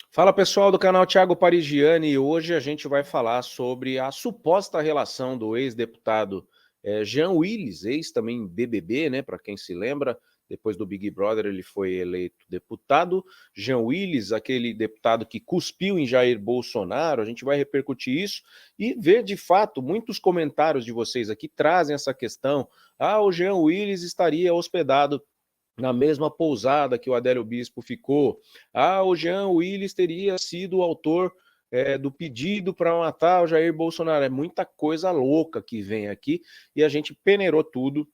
Fala pessoal do canal Thiago Parigiani, e hoje a gente vai falar sobre a suposta relação do ex-deputado Jean Willis, ex também BBB, né, para quem se lembra, depois do Big Brother ele foi eleito deputado. Jean Willis, aquele deputado que cuspiu em Jair Bolsonaro, a gente vai repercutir isso e ver de fato, muitos comentários de vocês aqui trazem essa questão, o Jean Willis estaria hospedado na mesma pousada que o Adélio Bispo ficou. O Jean Willis teria sido o autor do pedido para matar o Jair Bolsonaro. É muita coisa louca que vem aqui e a gente peneirou tudo.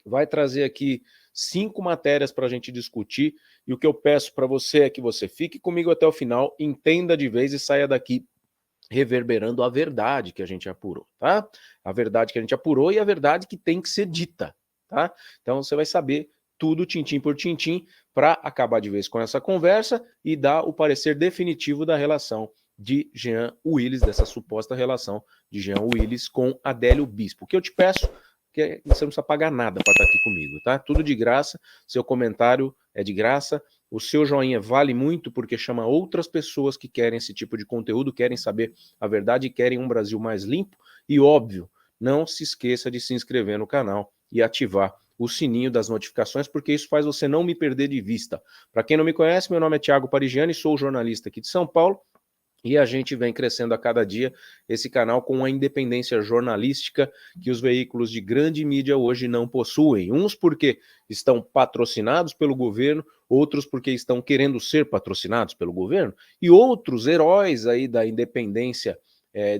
Vai trazer aqui 5 matérias para a gente discutir e o que eu peço para você é que você fique comigo até o final, entenda de vez e saia daqui reverberando a verdade que a gente apurou, tá? A verdade que a gente apurou e a verdade que tem que ser dita, tá? Então você vai saber tudo tintim por tintim para acabar de vez com essa conversa e dar o parecer definitivo da relação de Jean Willis, dessa suposta relação de Jean Willis com Adélio Bispo. O que eu te peço que você não precisa pagar nada para estar aqui comigo, tá? Tudo de graça, seu comentário é de graça, o seu joinha vale muito porque chama outras pessoas que querem esse tipo de conteúdo, querem saber a verdade e querem um Brasil mais limpo e óbvio, não se esqueça de se inscrever no canal e ativar o sininho das notificações, porque isso faz você não me perder de vista. Para quem não me conhece, meu nome é Thiago Parigiani, sou jornalista aqui de São Paulo, e a gente vem crescendo a cada dia esse canal com uma independência jornalística que os veículos de grande mídia hoje não possuem. Uns porque estão patrocinados pelo governo, outros porque estão querendo ser patrocinados pelo governo, e outros heróis aí da independência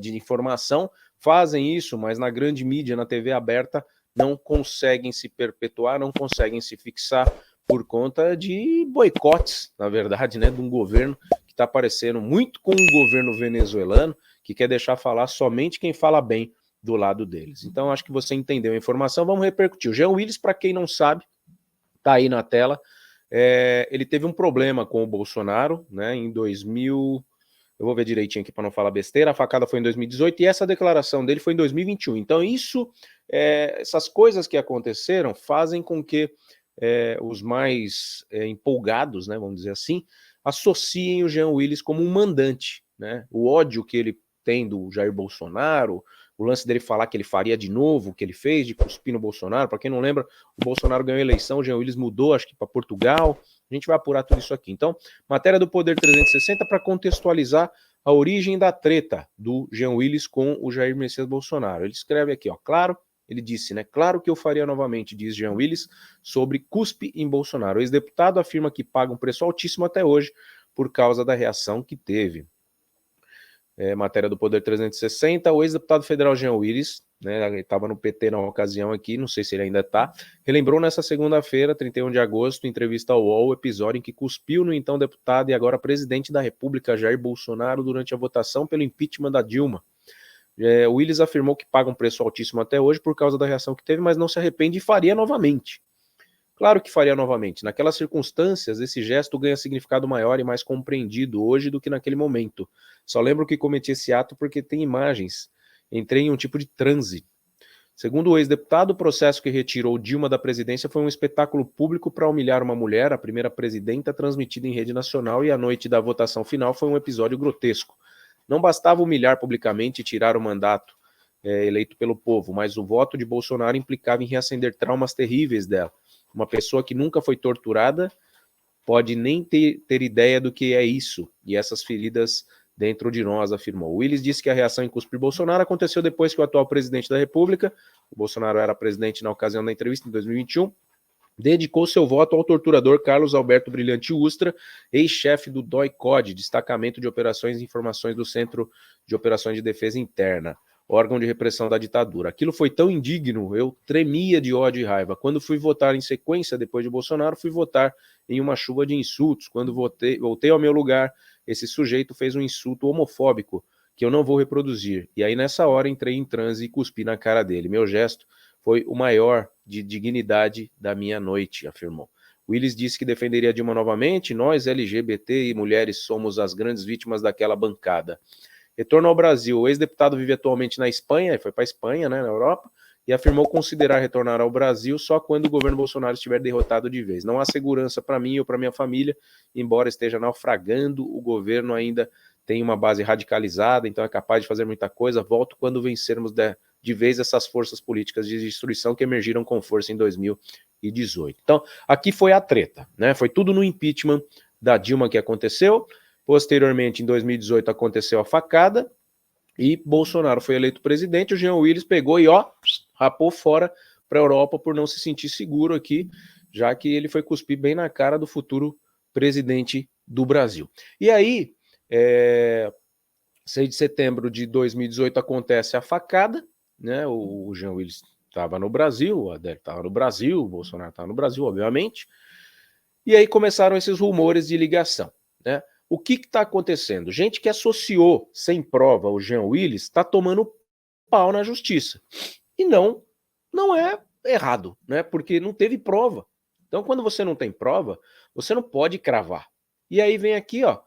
de informação fazem isso, mas na grande mídia, na TV aberta, não conseguem se perpetuar, não conseguem se fixar por conta de boicotes, na verdade, né, de um governo que está parecendo muito com o governo venezuelano, que quer deixar falar somente quem fala bem do lado deles. Então, acho que você entendeu a informação, vamos repercutir. O Jean Willis, para quem não sabe, está aí na tela, ele teve um problema com o Bolsonaro, né, em 2000... Eu vou ver direitinho aqui para não falar besteira. A facada foi em 2018 e essa declaração dele foi em 2021. Então, essas coisas que aconteceram fazem com que os mais empolgados, né, vamos dizer assim, associem o Jean Willis como um mandante, né? O ódio que ele tem do Jair Bolsonaro, o lance dele falar que ele faria de novo o que ele fez, de cuspir no Bolsonaro. Para quem não lembra, o Bolsonaro ganhou a eleição, o Jean Willis mudou, acho que para Portugal. A gente vai apurar tudo isso aqui. Então, matéria do Poder 360 para contextualizar a origem da treta do Jean Willis com o Jair Messias Bolsonaro. Ele escreve aqui, ó, claro, ele disse, né, claro que eu faria novamente, diz Jean Willis, sobre cuspe em Bolsonaro. O ex-deputado afirma que paga um preço altíssimo até hoje por causa da reação que teve. Matéria do Poder 360, o ex-deputado federal Jean Willis, né, ele estava no PT na ocasião aqui, não sei se ele ainda está, relembrou nessa segunda-feira, 31 de agosto, em entrevista ao UOL, o episódio em que cuspiu no então deputado e agora presidente da República, Jair Bolsonaro, durante a votação pelo impeachment da Dilma. Willis afirmou que paga um preço altíssimo até hoje por causa da reação que teve, mas não se arrepende e faria novamente. Claro que faria novamente. Naquelas circunstâncias, esse gesto ganha significado maior e mais compreendido hoje do que naquele momento. Só lembro que cometi esse ato porque tem imagens. Entrei em um tipo de transe. Segundo o ex-deputado, o processo que retirou Dilma da presidência foi um espetáculo público para humilhar uma mulher, a primeira presidenta, transmitida em rede nacional, e a noite da votação final foi um episódio grotesco. Não bastava humilhar publicamente e tirar o mandato eleito pelo povo, mas o voto de Bolsonaro implicava em reacender traumas terríveis dela. Uma pessoa que nunca foi torturada pode nem ter ideia do que é isso, e essas feridas dentro de nós, afirmou. Willis disse que a reação em cuspir Bolsonaro aconteceu depois que o atual presidente da República, o Bolsonaro era presidente na ocasião da entrevista em 2021, dedicou seu voto ao torturador Carlos Alberto Brilhante Ustra, ex-chefe do DOI-CODE, Destacamento de Operações e Informações do Centro de Operações de Defesa Interna, órgão de repressão da ditadura. Aquilo foi tão indigno, eu tremia de ódio e raiva. Quando fui votar em sequência, depois de Bolsonaro, fui votar em uma chuva de insultos. Quando voltei ao meu lugar, esse sujeito fez um insulto homofóbico que eu não vou reproduzir. E aí, nessa hora, entrei em transe e cuspi na cara dele. Meu gesto foi o maior de dignidade da minha noite, afirmou. Willis disse que defenderia Dilma novamente. Nós, LGBT e mulheres, somos as grandes vítimas daquela bancada. Retorno ao Brasil. O ex-deputado vive atualmente na Espanha, foi para a Espanha, né, na Europa, e afirmou considerar retornar ao Brasil só quando o governo Bolsonaro estiver derrotado de vez. Não há segurança para mim ou para minha família, embora esteja naufragando, o governo ainda tem uma base radicalizada, então é capaz de fazer muita coisa. Volto quando vencermos de vez essas forças políticas de destruição que emergiram com força em 2018. Então, aqui foi a treta, né? Foi tudo no impeachment da Dilma que aconteceu. Posteriormente, em 2018, aconteceu a facada e Bolsonaro foi eleito presidente. O Jean Willis pegou e, rapou fora para a Europa por não se sentir seguro aqui, já que ele foi cuspir bem na cara do futuro presidente do Brasil. E aí, 6 de setembro de 2018 acontece a facada, né? O Jean Willis estava no Brasil, o Adélio estava no Brasil, o Bolsonaro estava no Brasil, obviamente. E aí começaram esses rumores de ligação, né? O que está acontecendo? Gente que associou sem prova o Jean Willis está tomando pau na justiça. E não é errado, né? Porque não teve prova. Então, quando você não tem prova, você não pode cravar. E aí vem aqui, ó,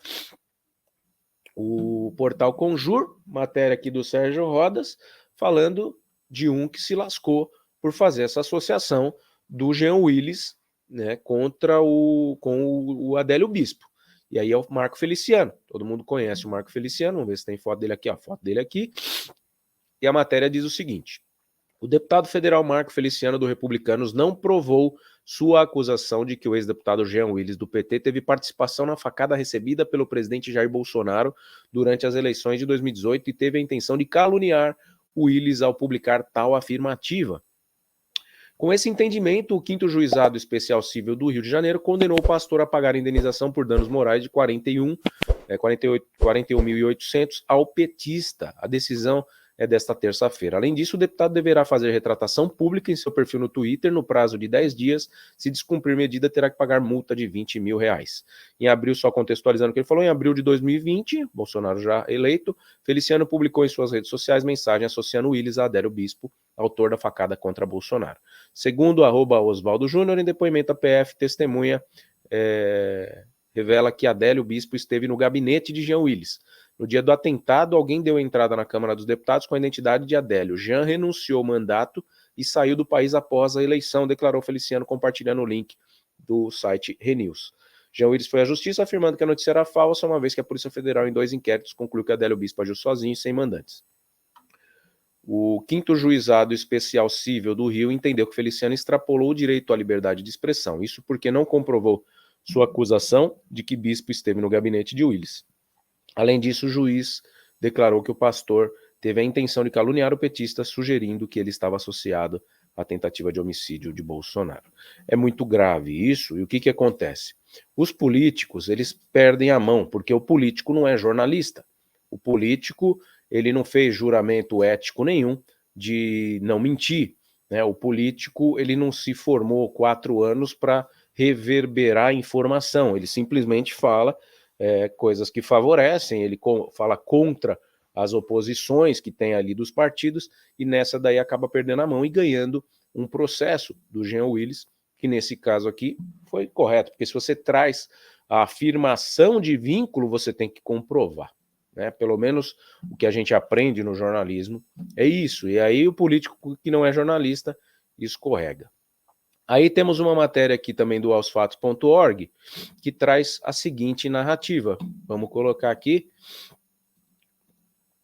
o portal Conjur, matéria aqui do Sérgio Rodas, falando de um que se lascou por fazer essa associação do Jean Willis, né, com o Adélio Bispo. E aí é o Marco Feliciano. Todo mundo conhece o Marco Feliciano. Vamos ver se tem foto dele aqui. Ó, foto dele aqui. E a matéria diz o seguinte: o deputado federal Marco Feliciano do Republicanos não provou sua acusação de que o ex-deputado Jean Willis do PT teve participação na facada recebida pelo presidente Jair Bolsonaro durante as eleições de 2018 e teve a intenção de caluniar o Willis ao publicar tal afirmativa. Com esse entendimento, o 5º Juizado Especial Civil do Rio de Janeiro condenou o pastor a pagar indenização por danos morais de 41.800 ao petista. A decisão é desta terça-feira. Além disso, o deputado deverá fazer retratação pública em seu perfil no Twitter no prazo de 10 dias. Se descumprir medida, terá que pagar multa de R$20 mil. Em abril, só contextualizando o que ele falou, em abril de 2020, Bolsonaro já eleito, Feliciano publicou em suas redes sociais mensagem associando Willis a Adélio Bispo, autor da facada contra Bolsonaro. Segundo @Oswaldo Júnior, em depoimento à PF, testemunha revela que Adélio Bispo esteve no gabinete de Jean Willis. No dia do atentado, alguém deu entrada na Câmara dos Deputados com a identidade de Adélio. Jean renunciou ao mandato e saiu do país após a eleição, declarou Feliciano compartilhando o link do site Renews. Jean Willis foi à justiça afirmando que a notícia era falsa, uma vez que a Polícia Federal, em 2 inquéritos, concluiu que Adélio Bispo agiu sozinho e sem mandantes. O 5º Juizado Especial Civil do Rio entendeu que Feliciano extrapolou o direito à liberdade de expressão, isso porque não comprovou sua acusação de que Bispo esteve no gabinete de Willis. Além disso, o juiz declarou que o pastor teve a intenção de caluniar o petista, sugerindo que ele estava associado à tentativa de homicídio de Bolsonaro. É muito grave isso, e o que acontece? Os políticos, eles perdem a mão, porque o político não é jornalista. O político, ele não fez juramento ético nenhum de não mentir, né? O político, ele não se formou 4 anos para reverberar informação, ele simplesmente fala coisas que favorecem, ele fala contra as oposições que tem ali dos partidos, e nessa daí acaba perdendo a mão e ganhando um processo do Jean Willis, que nesse caso aqui foi correto, porque se você traz a afirmação de vínculo, você tem que comprovar, né? Pelo menos o que a gente aprende no jornalismo é isso, e aí o político que não é jornalista escorrega. Aí temos uma matéria aqui também do aosfatos.org que traz a seguinte narrativa. Vamos colocar aqui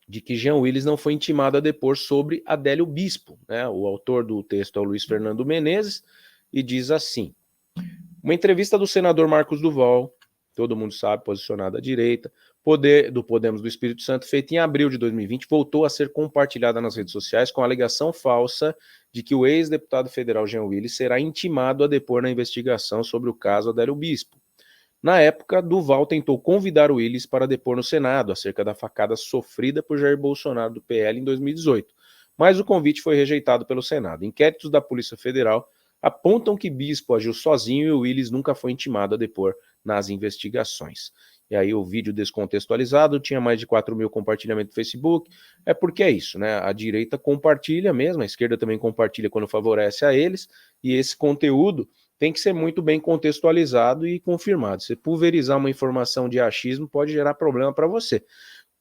de que Jean Willis não foi intimado a depor sobre Adélio Bispo, né? O autor do texto é o Luiz Fernando Menezes e diz assim: uma entrevista do senador Marcos Duval, todo mundo sabe, posicionado à direita, do Podemos do Espírito Santo, feita em abril de 2020, voltou a ser compartilhada nas redes sociais com a alegação falsa de que o ex-deputado federal Jean Willis será intimado a depor na investigação sobre o caso Adélio Bispo. Na época, Duval tentou convidar o Willis para depor no Senado acerca da facada sofrida por Jair Bolsonaro do PL em 2018, mas o convite foi rejeitado pelo Senado. Inquéritos da Polícia Federal apontam que Bispo agiu sozinho e o Willis nunca foi intimado a depor nas investigações. E aí o vídeo descontextualizado tinha mais de 4 mil compartilhamentos no Facebook, porque é isso, né? A direita compartilha mesmo, a esquerda também compartilha quando favorece a eles, e esse conteúdo tem que ser muito bem contextualizado e confirmado. Se pulverizar uma informação de achismo pode gerar problema para você.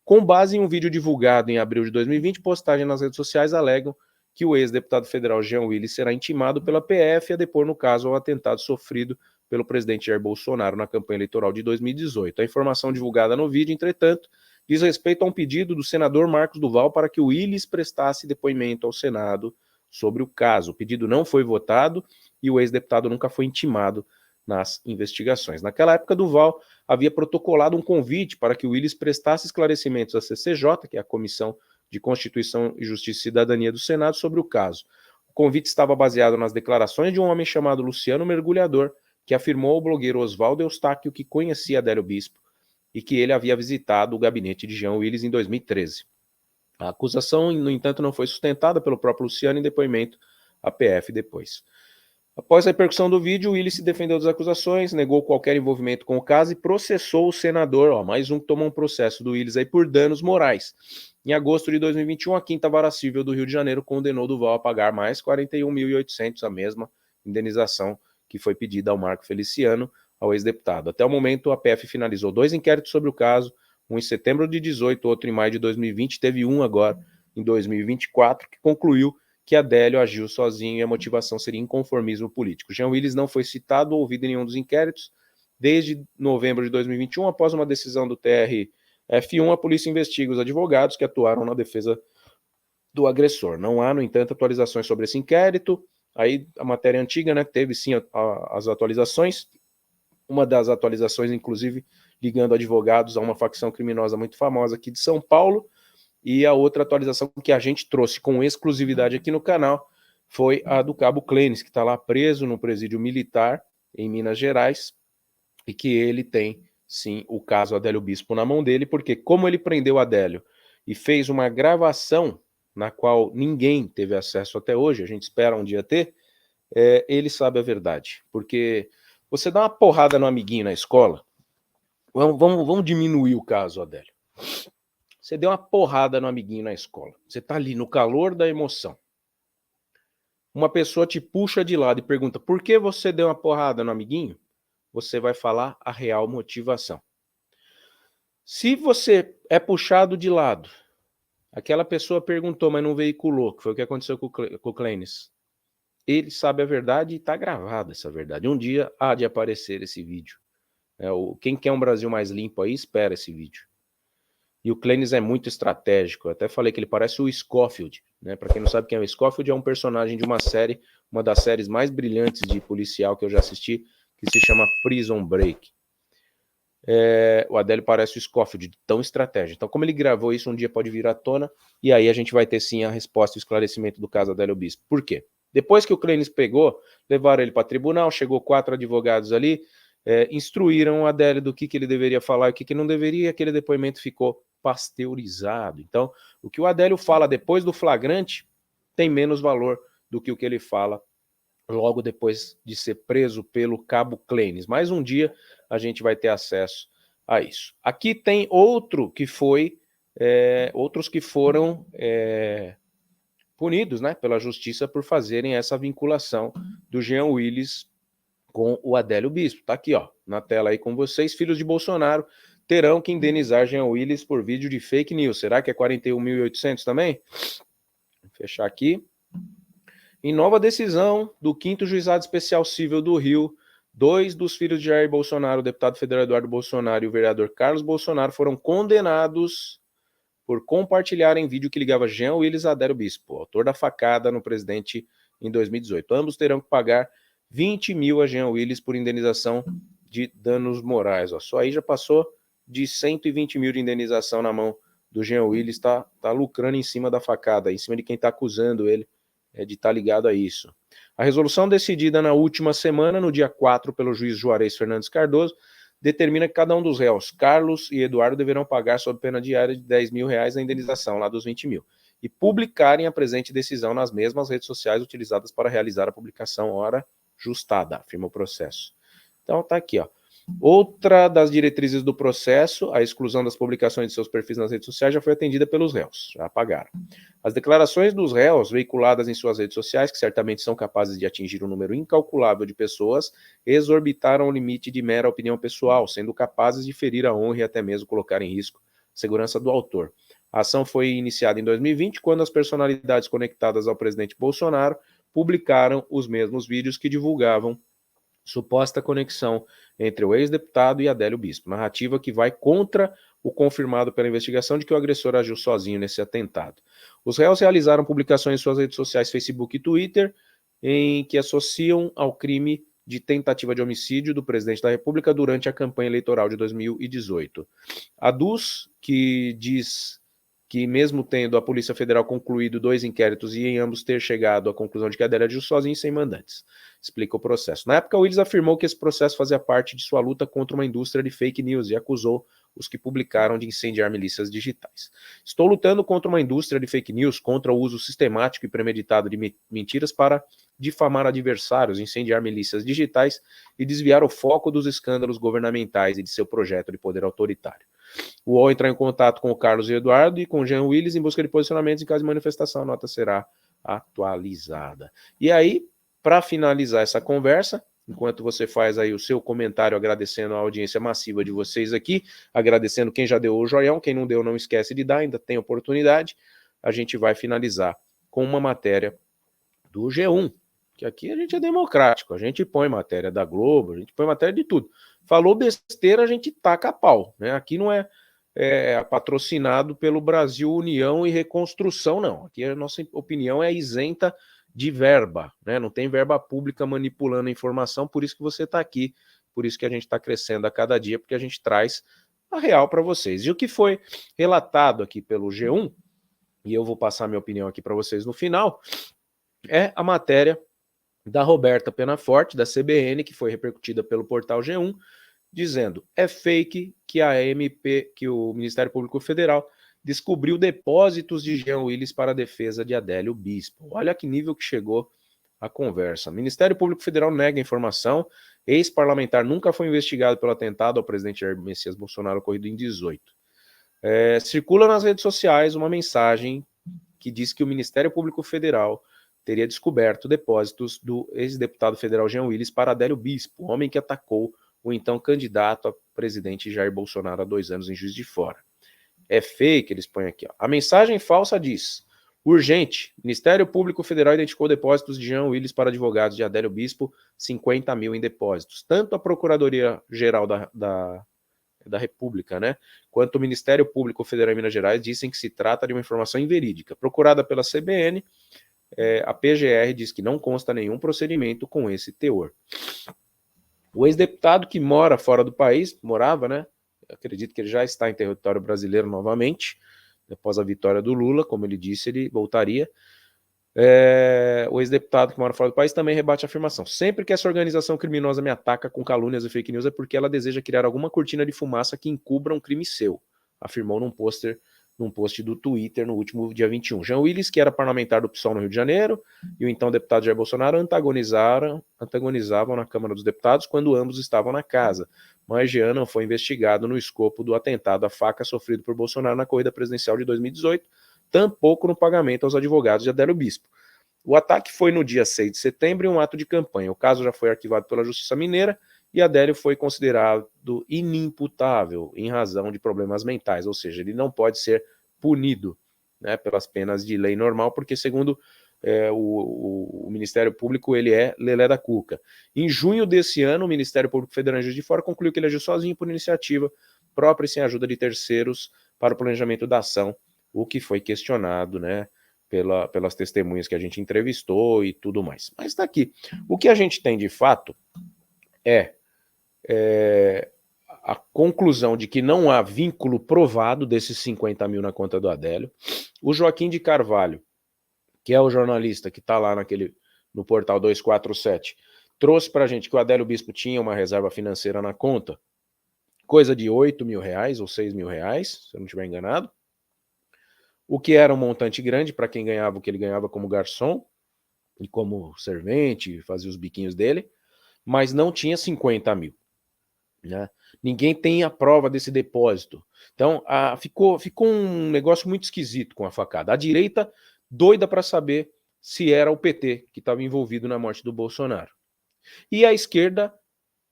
Com base em um vídeo divulgado em abril de 2020, postagem nas redes sociais alegam que o ex-deputado federal Jean Willis será intimado pela PF a depor no caso ao atentado sofrido pelo presidente Jair Bolsonaro na campanha eleitoral de 2018. A informação divulgada no vídeo, entretanto, diz respeito a um pedido do senador Marcos Duval para que o Willis prestasse depoimento ao Senado sobre o caso. O pedido não foi votado e o ex-deputado nunca foi intimado nas investigações. Naquela época, Duval havia protocolado um convite para que o Willis prestasse esclarecimentos à CCJ, que é a Comissão de Constituição e Justiça e Cidadania do Senado, sobre o caso. O convite estava baseado nas declarações de um homem chamado Luciano Mergulhador, que afirmou ao blogueiro Oswaldo Eustáquio que conhecia Adélio Bispo e que ele havia visitado o gabinete de Jean Willis em 2013. A acusação, no entanto, não foi sustentada pelo próprio Luciano em depoimento à PF depois. Após a repercussão do vídeo, Willis se defendeu das acusações, negou qualquer envolvimento com o caso e processou o senador, mais um que tomou um processo do Willis aí por danos morais. Em agosto de 2021, a Quinta Vara Civil do Rio de Janeiro condenou Duval a pagar mais 41.800, a mesma indenização que foi pedida ao Marco Feliciano, ao ex-deputado. Até o momento, a PF finalizou 2 inquéritos sobre o caso, um em setembro de 2018, outro em maio de 2020, teve um agora em 2024, que concluiu que Adélio agiu sozinho e a motivação seria inconformismo político. Jean Willis não foi citado ou ouvido em nenhum dos inquéritos. Desde novembro de 2021, após uma decisão do TRF1, a polícia investiga os advogados que atuaram na defesa do agressor. Não há, no entanto, atualizações sobre esse inquérito. Aí a matéria antiga, né, teve sim as atualizações. Uma das atualizações, inclusive, ligando advogados a uma facção criminosa muito famosa aqui de São Paulo. E a outra atualização que a gente trouxe com exclusividade aqui no canal foi a do Cabo Clênis, que está lá preso no presídio militar em Minas Gerais, e que ele tem, sim, o caso Adélio Bispo na mão dele, porque como ele prendeu Adélio e fez uma gravação na qual ninguém teve acesso até hoje, a gente espera um dia ter, ele sabe a verdade. Porque você dá uma porrada no amiguinho na escola, vamos diminuir o caso, Adélio. Você deu uma porrada no amiguinho na escola. Você está ali no calor da emoção. Uma pessoa te puxa de lado e pergunta por que você deu uma porrada no amiguinho? Você vai falar a real motivação. Se você é puxado de lado, aquela pessoa perguntou, mas não veiculou, que foi o que aconteceu com o Clênis. Ele sabe a verdade e está gravada essa verdade. Um dia há de aparecer esse vídeo. Quem quer um Brasil mais limpo aí, espera esse vídeo. E o Clênis é muito estratégico. Eu até falei que ele parece o Scofield, né? Para quem não sabe quem é o Scofield, é um personagem de uma série, uma das séries mais brilhantes de policial que eu já assisti, que se chama Prison Break. O Adélio parece o Scofield, tão estratégico. Então, como ele gravou isso, um dia pode vir à tona, e aí a gente vai ter sim a resposta e o esclarecimento do caso Adélio Bispo. Por quê? Depois que o Clênis pegou, levaram ele para tribunal, chegou 4 advogados ali, instruíram o Adélio do que ele deveria falar e o que não deveria, aquele depoimento ficou pasteurizado. Então, o que o Adélio fala depois do flagrante tem menos valor do que o que ele fala logo depois de ser preso pelo Cabo Clênis. Mais um dia a gente vai ter acesso a isso. Aqui tem outro que foi, outros que foram punidos, né, pela justiça por fazerem essa vinculação do Jean Willis com o Adélio Bispo. Tá aqui, ó, na tela aí com vocês. Filhos de Bolsonaro terão que indenizar Jean Willis por vídeo de fake news. Será que é 41.800 também? Vou fechar aqui. Em nova decisão do 5º Juizado Especial Civil do Rio, 2 dos filhos de Jair Bolsonaro, o deputado federal Eduardo Bolsonaro e o vereador Carlos Bolsonaro, foram condenados por compartilharem vídeo que ligava Jean Willis a Adélio Bispo, autor da facada no presidente em 2018. Ambos terão que pagar 20 mil a Jean Willis por indenização de danos morais. Só aí já passou de 120 mil de indenização na mão do Jean Willis, tá lucrando em cima da facada, em cima de quem está acusando ele de estar ligado a isso. A resolução decidida na última semana, no dia 4, pelo juiz Juarez Fernandes Cardoso, determina que cada um dos réus, Carlos e Eduardo, deverão pagar sob pena diária de 10 mil reais a indenização, lá dos 20 mil, e publicarem a presente decisão nas mesmas redes sociais utilizadas para realizar a publicação hora justada, afirma o processo. Então tá aqui, ó. Outra das diretrizes do processo, a exclusão das publicações de seus perfis nas redes sociais, já foi atendida pelos réus, já apagaram. As declarações dos réus, veiculadas em suas redes sociais, que certamente são capazes de atingir um número incalculável de pessoas, exorbitaram o limite de mera opinião pessoal, sendo capazes de ferir a honra e até mesmo colocar em risco a segurança do autor. A ação foi iniciada em 2020, quando as personalidades conectadas ao presidente Bolsonaro publicaram os mesmos vídeos que divulgavam suposta conexão entre o ex-deputado e Adélio Bispo, narrativa que vai contra o confirmado pela investigação de que o agressor agiu sozinho nesse atentado. Os réus realizaram publicações em suas redes sociais, Facebook e Twitter, em que associam ao crime de tentativa de homicídio do presidente da República durante a campanha eleitoral de 2018. A DUS, que diz que mesmo tendo a Polícia Federal concluído 2 inquéritos e em ambos ter chegado à conclusão de que Adélio agiu sozinho sem mandantes, explica o processo. Na época, Willis afirmou que esse processo fazia parte de sua luta contra uma indústria de fake news e acusou os que publicaram de incendiar milícias digitais. Estou lutando contra uma indústria de fake news, contra o uso sistemático e premeditado de mentiras para difamar adversários, incendiar milícias digitais e desviar o foco dos escândalos governamentais e de seu projeto de poder autoritário. O UOL entrou em contato com o Carlos e Eduardo e com o Jean Willis em busca de posicionamentos em caso de manifestação. A nota será atualizada. E aí, para finalizar essa conversa, enquanto você faz aí o seu comentário agradecendo a audiência massiva de vocês aqui, agradecendo quem já deu o joião, quem não deu não esquece de dar, ainda tem oportunidade, a gente vai finalizar com uma matéria do G1, que aqui a gente é democrático, a gente põe matéria da Globo, a gente põe matéria de tudo. Falou besteira, a gente taca a pau, né? Aqui não é patrocinado pelo Brasil União e Reconstrução, não. Aqui a nossa opinião é isenta de verba, né? Não tem verba pública manipulando a informação, por isso que você está aqui, por isso que a gente está crescendo a cada dia, porque a gente traz a real para vocês. E o que foi relatado aqui pelo G1, e eu vou passar minha opinião aqui para vocês no final, é a matéria da Roberta Penaforte, da CBN, que foi repercutida pelo portal G1, dizendo: é fake que que o Ministério Público Federal descobriu depósitos de Jean Willis para a defesa de Adélio Bispo. Olha que nível que chegou a conversa. O Ministério Público Federal nega a informação. Ex-parlamentar nunca foi investigado pelo atentado ao presidente Jair Messias Bolsonaro ocorrido em 2018. Circula nas redes sociais uma mensagem que diz que o Ministério Público Federal teria descoberto depósitos do ex-deputado federal Jean Willis para Adélio Bispo, o homem que atacou o então candidato a presidente Jair Bolsonaro há 2 anos em Juiz de Fora. É fake, eles põem aqui. Ó. A mensagem falsa diz: urgente, Ministério Público Federal identificou depósitos de Jean Willis para advogados de Adélio Bispo, 50 mil em depósitos. Tanto a Procuradoria-Geral da República, né, quanto o Ministério Público Federal em Minas Gerais dizem que se trata de uma informação inverídica. Procurada pela CBN, a PGR diz que não consta nenhum procedimento com esse teor. O ex-deputado que mora fora do país, morava, né? Acredito que ele já está em território brasileiro novamente, após a vitória do Lula, como ele disse, ele voltaria. O ex-deputado que mora fora do país também rebate a afirmação: sempre que essa organização criminosa me ataca com calúnias e fake news é porque ela deseja criar alguma cortina de fumaça que encubra um crime seu, afirmou num post do Twitter no último dia 21. Jean Willis, que era parlamentar do PSOL no Rio de Janeiro, e o então deputado Jair Bolsonaro antagonizavam na Câmara dos Deputados quando ambos estavam na casa. Mas Jean não foi investigado no escopo do atentado à faca sofrido por Bolsonaro na corrida presidencial de 2018, tampouco no pagamento aos advogados de Adélio Bispo. O ataque foi no dia 6 de setembro e um ato de campanha. O caso já foi arquivado pela Justiça Mineira e Adélio foi considerado inimputável em razão de problemas mentais, ou seja, ele não pode ser punido, né, pelas penas de lei normal, porque segundo o Ministério Público ele é lelé da cuca. Em junho desse ano, o Ministério Público Federal em Juiz de Fora concluiu que ele agiu sozinho por iniciativa própria e sem ajuda de terceiros para o planejamento da ação, o que foi questionado, né, pelas testemunhas que a gente entrevistou e tudo mais. Mas está aqui. O que a gente tem de fato é a conclusão de que não há vínculo provado desses 50 mil na conta do Adélio. O Joaquim de Carvalho, que é o jornalista que está lá no portal 247, trouxe para a gente que o Adélio Bispo tinha uma reserva financeira na conta, coisa de 8 mil reais ou 6 mil reais, se eu não estiver enganado, o que era um montante grande para quem ganhava o que ele ganhava como garçom e como servente, fazia os biquinhos dele, mas não tinha 50 mil. Né? Ninguém tem a prova desse depósito. Então, ficou um negócio muito esquisito com a facada. A direita doida para saber se era o PT que estava envolvido na morte do Bolsonaro. E a esquerda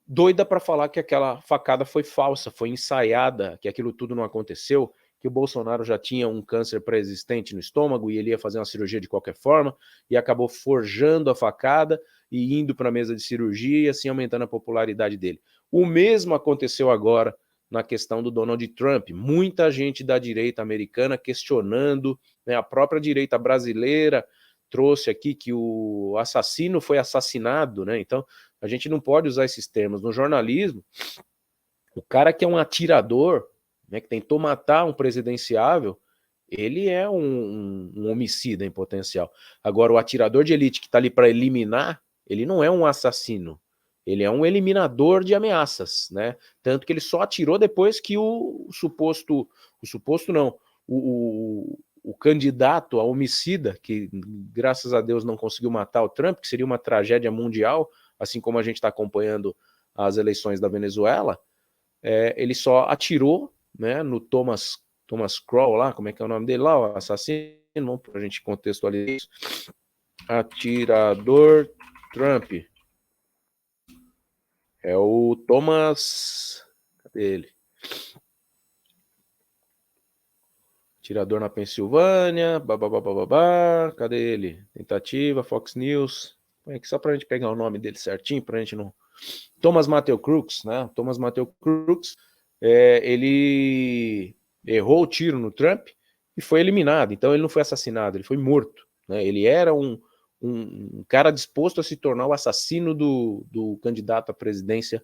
doida para falar que aquela facada foi falsa, foi ensaiada, que aquilo tudo não aconteceu, que o Bolsonaro já tinha um câncer pré-existente no estômago e ele ia fazer uma cirurgia de qualquer forma, e acabou forjando a facada e indo para a mesa de cirurgia e assim aumentando a popularidade dele. O mesmo aconteceu agora na questão do Donald Trump. Muita gente da direita americana questionando, né, a própria direita brasileira trouxe aqui que o assassino foi assassinado, né? Então, a gente não pode usar esses termos. No jornalismo, o cara que é um atirador, né, que tentou matar um presidenciável, ele é um homicida em potencial. Agora, o atirador de elite que está ali para eliminar, ele não é um assassino. Ele é um eliminador de ameaças, né? Tanto que ele só atirou depois que o suposto não, o candidato a homicida, que graças a Deus não conseguiu matar o Trump, que seria uma tragédia mundial, assim como a gente está acompanhando as eleições da Venezuela, ele só atirou, né, no Thomas Crow lá, como é que é o nome dele lá, o assassino, vamos pra gente contextualizar isso. Atirador Trump. É o Thomas... Cadê ele? Atirador na Pensilvânia, babá, cadê ele? Tentativa, Fox News. Só pra gente pegar o nome dele certinho, pra gente não... Thomas Matthew Crooks, né? Thomas Matthew Crooks, ele errou o tiro no Trump e foi eliminado. Então ele não foi assassinado, ele foi morto, né? Ele era um cara disposto a se tornar o assassino do candidato à presidência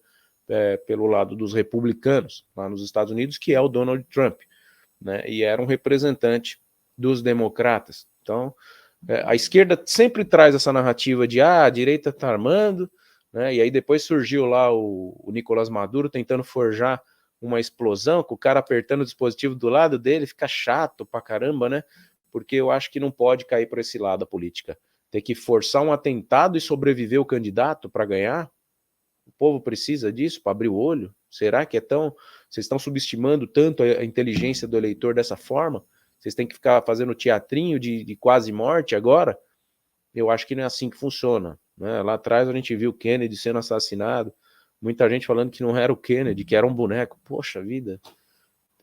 pelo lado dos republicanos lá nos Estados Unidos, que é o Donald Trump, né? E era um representante dos democratas. Então a esquerda sempre traz essa narrativa de a direita está armando, né? E aí depois surgiu lá o Nicolás Maduro tentando forjar uma explosão, com o cara apertando o dispositivo do lado dele, fica chato pra caramba, né? Porque eu acho que não pode cair por esse lado a política. Ter que forçar um atentado e sobreviver o candidato para ganhar? O povo precisa disso para abrir o olho? Será que é tão... Vocês estão subestimando tanto a inteligência do eleitor dessa forma? Vocês têm que ficar fazendo teatrinho de quase morte agora? Eu acho que não é assim que funciona, né? Lá atrás a gente viu o Kennedy sendo assassinado, muita gente falando que não era o Kennedy, que era um boneco. Poxa vida,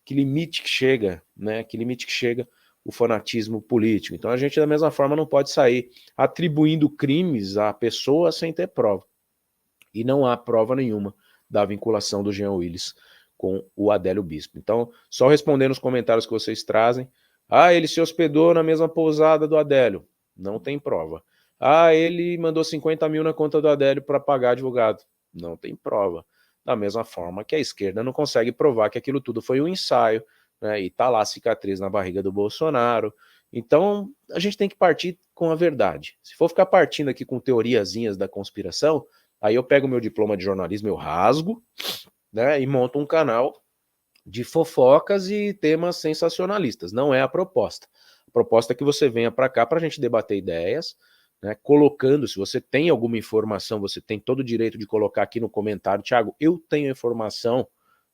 que limite que chega, né? Que limite que chega o fanatismo político. Então a gente da mesma forma não pode sair atribuindo crimes à pessoa sem ter prova. E não há prova nenhuma da vinculação do Jean Willis com o Adélio Bispo. Então, só respondendo os comentários que vocês trazem, ele se hospedou na mesma pousada do Adélio. Não tem prova. Ele mandou 50 mil na conta do Adélio para pagar advogado. Não tem prova. Da mesma forma que a esquerda não consegue provar que aquilo tudo foi um ensaio, né, e tá lá a cicatriz na barriga do Bolsonaro. Então, a gente tem que partir com a verdade. Se for ficar partindo aqui com teoriazinhas da conspiração, aí eu pego meu diploma de jornalismo, eu rasgo, né, e monto um canal de fofocas e temas sensacionalistas. Não é a proposta. A proposta é que você venha para cá para a gente debater ideias, né, colocando, se você tem alguma informação, você tem todo o direito de colocar aqui no comentário, Thiago, eu tenho informação,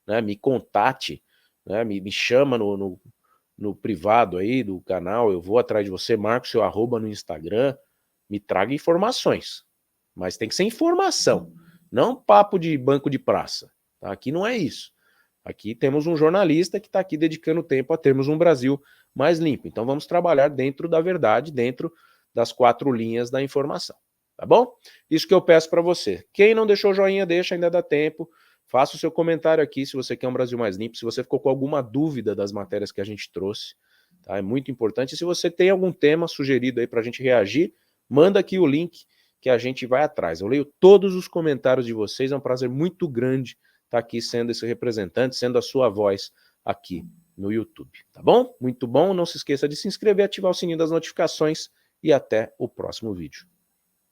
né, me contate, né, me chama no privado aí do canal, eu vou atrás de você, marco seu arroba no Instagram, me traga informações, mas tem que ser informação, não papo de banco de praça, tá? Aqui não é isso. Aqui temos um jornalista que está aqui dedicando tempo a termos um Brasil mais limpo. Então vamos trabalhar dentro da verdade, dentro das 4 linhas da informação, tá bom? Isso que eu peço para você. Quem não deixou joinha, deixa, ainda dá tempo. Faça o seu comentário aqui se você quer um Brasil mais limpo, se você ficou com alguma dúvida das matérias que a gente trouxe, tá? É muito importante. E se você tem algum tema sugerido aí para a gente reagir, manda aqui o link que a gente vai atrás. Eu leio todos os comentários de vocês, é um prazer muito grande estar aqui sendo esse representante, sendo a sua voz aqui no YouTube, tá bom? Muito bom, não se esqueça de se inscrever, ativar o sininho das notificações e até o próximo vídeo.